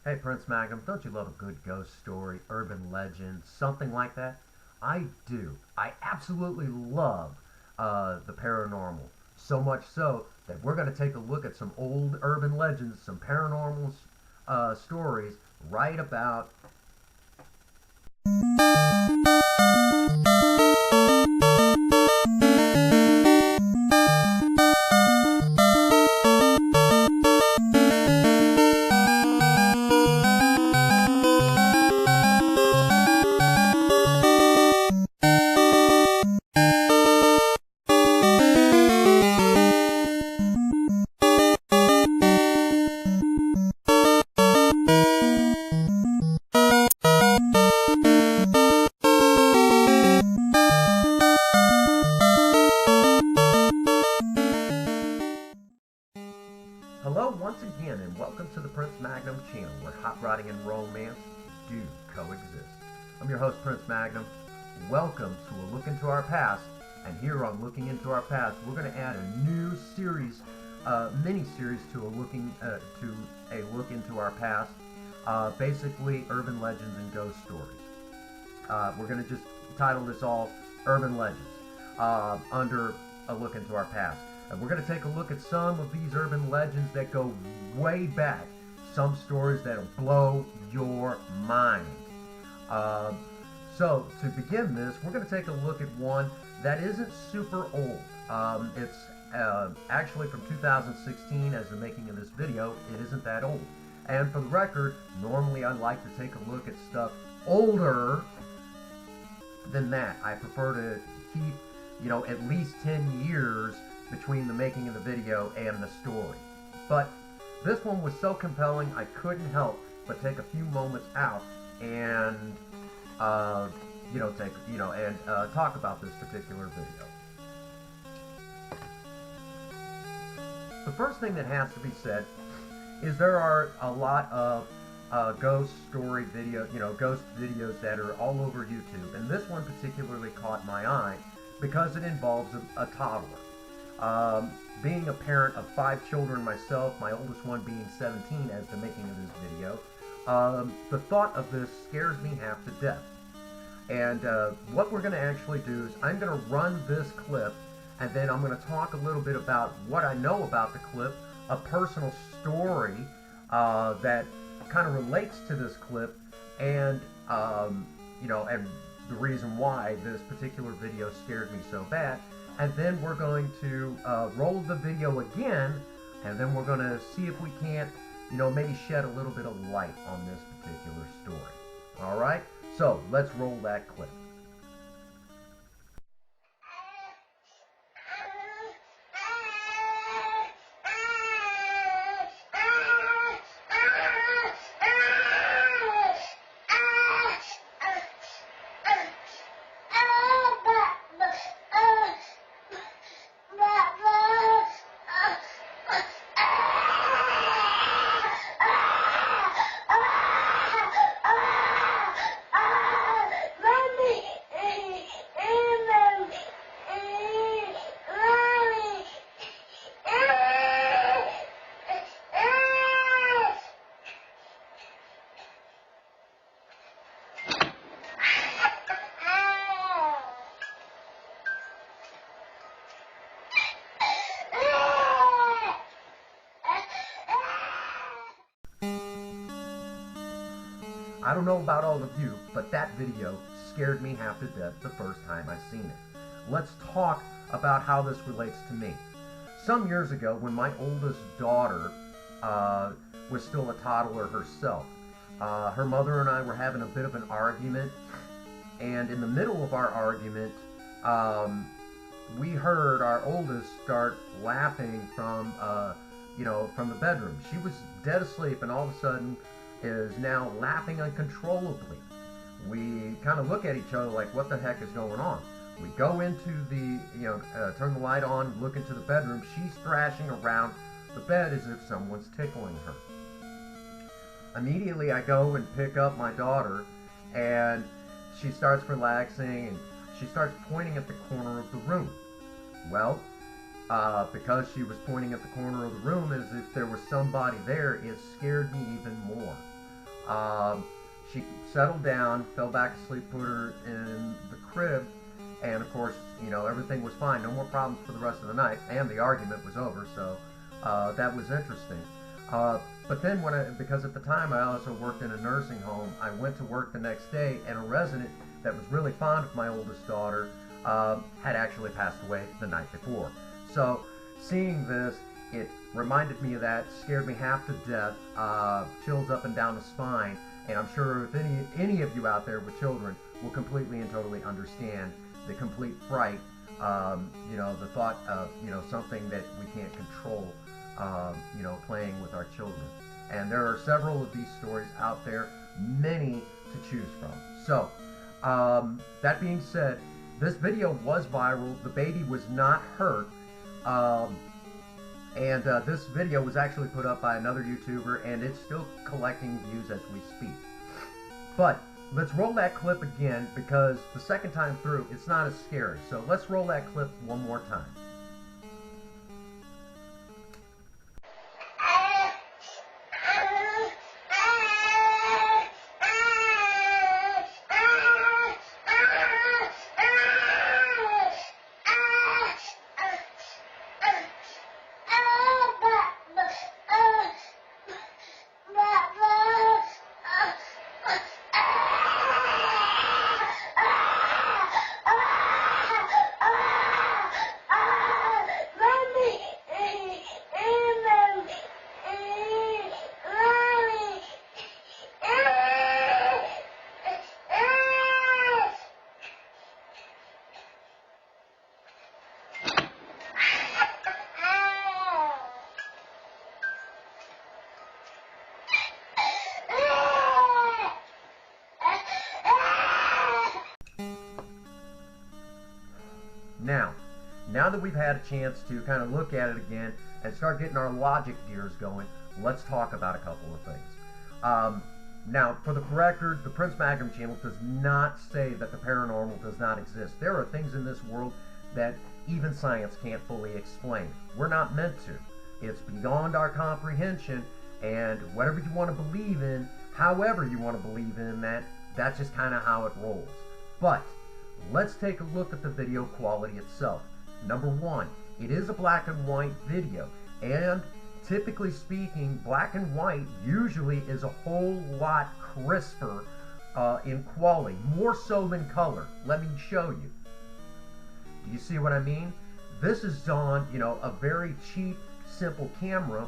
Hey Prince Magnum, don't you love a good ghost story, urban legend, something like that? I do. I absolutely love the paranormal. So much so that we're going to take a look at some old urban legends, some paranormal stories right about. Hello once again and welcome to the Prince Magnum channel where hot rodding and romance do coexist. I'm your host Prince Magnum. Welcome to a look into our past, and here on Looking Into Our Past we're going to add a new series, mini-series to a look into our past, basically urban legends and ghost stories. We're going to just title this all Urban Legends under a look into our past. And we're going to take a look at some of these urban legends that go way back. Some stories that'll blow your mind. So, to begin this, we're going to take a look at one that isn't super old. It's actually from 2016 as the making of this video. It isn't that old. And for the record, normally I like to take a look at stuff older than that. I prefer to keep, at least 10 years between the making of the video and the story. But this one was so compelling I couldn't help but take a few moments out and talk about this particular video. The first thing that has to be said is there are a lot of ghost story ghost videos that are all over YouTube, and this one particularly caught my eye because it involves a toddler. Being a parent of 5 children myself, my oldest one being 17 as the making of this video, the thought of this scares me half to death. And what we're going to actually do is I'm going to run this clip, and then I'm going to talk a little bit about what I know about the clip, a personal story that kind of relates to this clip, and and the reason why this particular video scared me so bad. And then we're going to roll the video again, and then we're going to see if we can't, maybe shed a little bit of light on this particular story. All right? So let's roll that clip. I don't know about all of you, but that video scared me half to death the first time I seen it. Let's talk about how this relates to me. Some years ago, when my oldest daughter was still a toddler herself, her mother and I were having a bit of an argument, and in the middle of our argument, we heard our oldest start laughing from the bedroom. She was dead asleep, and all of a sudden is now laughing uncontrollably. We kind of look at each other like, what the heck is going on? We go into the, turn the light on, look into the bedroom. She's thrashing around the bed as if someone's tickling her. Immediately I go and pick up my daughter, and she starts relaxing, and she starts pointing at the corner of the room. Well, because she was pointing at the corner of the room as if there was somebody there, it scared me even more. She settled down, fell back asleep, put her in the crib, and of course, you know, everything was fine. No more problems for the rest of the night, and the argument was over, so that was interesting. But then, because at the time I also worked in a nursing home, I went to work the next day, and a resident that was really fond of my oldest daughter had actually passed away the night before. So, seeing this, it reminded me of that, scared me half to death, chills up and down the spine, and I'm sure if any of you out there with children will completely and totally understand the complete fright, you know, the thought of, you know, something that we can't control, you know, playing with our children. And there are several of these stories out there, many to choose from. So, that being said, this video was viral. The baby was not hurt. And this video was actually put up by another YouTuber, and it's still collecting views as we speak. But let's roll that clip again, because the second time through, it's not as scary. So let's roll that clip one more time. Now that we've had a chance to kind of look at it again and start getting our logic gears going, let's talk about a couple of things. Now, for the record, the Prince Magnum channel does not say that the paranormal does not exist. There are things in this world that even science can't fully explain. We're not meant to. It's beyond our comprehension, and whatever you want to believe in, however you want to believe in that, that's just kind of how it rolls. But let's take a look at the video quality itself. Number one, it is a black and white video, and typically speaking, black and white usually is a whole lot crisper in quality, more so than color. Let me show you. Do you see what I mean? This is on, you know, a very cheap, simple camera,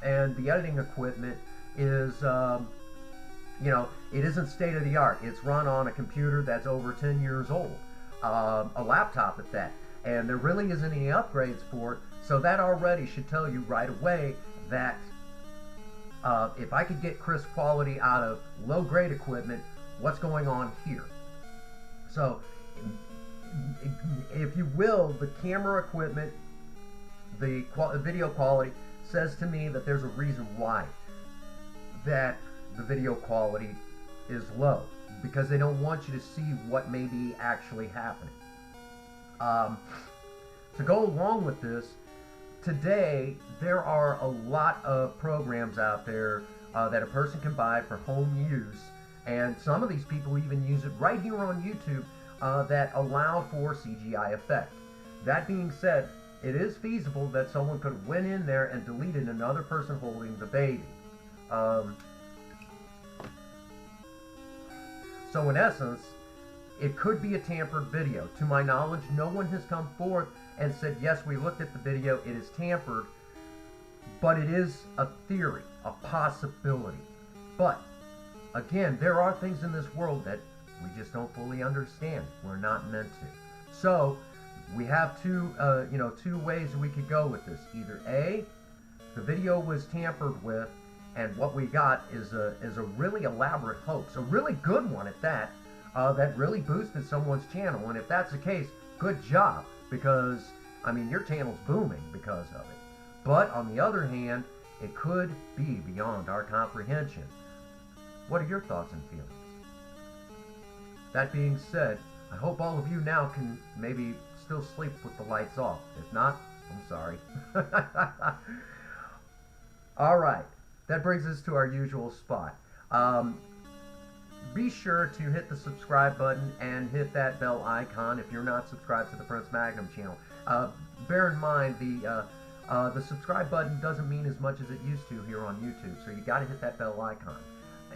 and the editing equipment is, you know, it isn't state of the art. It's run on a computer that's over 10 years old, a laptop at that. And there really isn't any upgrades for it, so that already should tell you right away that if I could get crisp quality out of low-grade equipment, what's going on here? So, if you will, the camera equipment, the video quality says to me that there's a reason why that the video quality is low, because they don't want you to see what may be actually happening. To go along with this, today there are a lot of programs out there that a person can buy for home use, and some of these people even use it right here on YouTube that allow for CGI effect. That being said, it is feasible that someone could have went in there and deleted another person holding the baby. So in essence, it could be a tampered video. To my knowledge, no one has come forth and said, yes, we looked at the video, it is tampered, but it is a theory, a possibility. But, again, there are things in this world that we just don't fully understand. We're not meant to. So, we have two ways we could go with this. Either A, the video was tampered with, and what we got is a really elaborate hoax, a really good one at that, that really boosted someone's channel. And if that's the case, good job, because, I mean, your channel's booming because of it. But, on the other hand, it could be beyond our comprehension. What are your thoughts and feelings? That being said, I hope all of you now can maybe still sleep with the lights off. If not, I'm sorry. Alright, that brings us to our usual spot. Be sure to hit the subscribe button and hit that bell icon if you're not subscribed to the Prince Magnum channel. Bear in mind the subscribe button doesn't mean as much as it used to here on YouTube, so you got to hit that bell icon.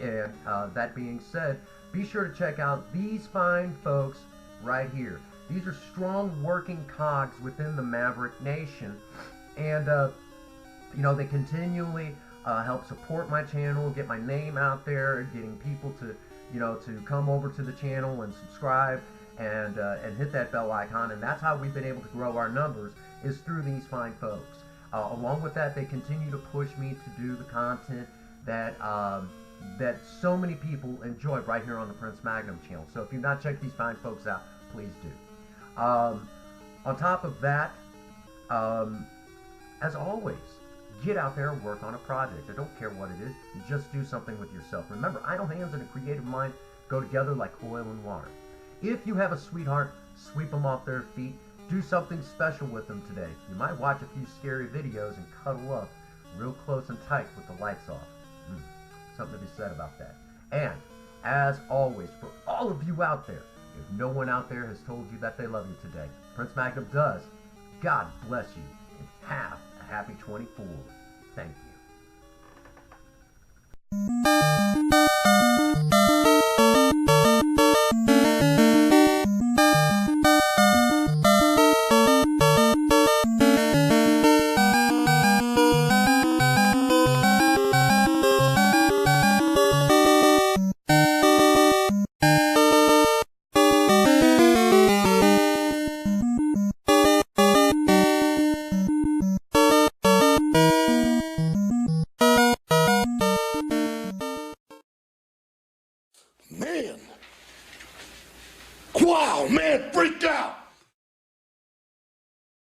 And that being said, be sure to check out these fine folks right here. These are strong working cogs within the Maverick Nation, and you know, they continually help support my channel, get my name out there, getting people to, you know, to come over to the channel and subscribe and hit that bell icon. And that's how we've been able to grow our numbers, is through these fine folks. Along with that, they continue to push me to do the content that that so many people enjoy right here on the Prince Magnum channel. So if you've not checked these fine folks out, please do. On top of that, as always, get out there and work on a project. I don't care what it is. You just do something with yourself. Remember, idle hands and a creative mind go together like oil and water. If you have a sweetheart, sweep them off their feet. Do something special with them today. You might watch a few scary videos and cuddle up real close and tight with the lights off. Something to be said about that. And, as always, for all of you out there, if no one out there has told you that they love you today, Prince Magnum does. God bless you, and have a happy 24. Thank you. Man. Wow, man, freaked out.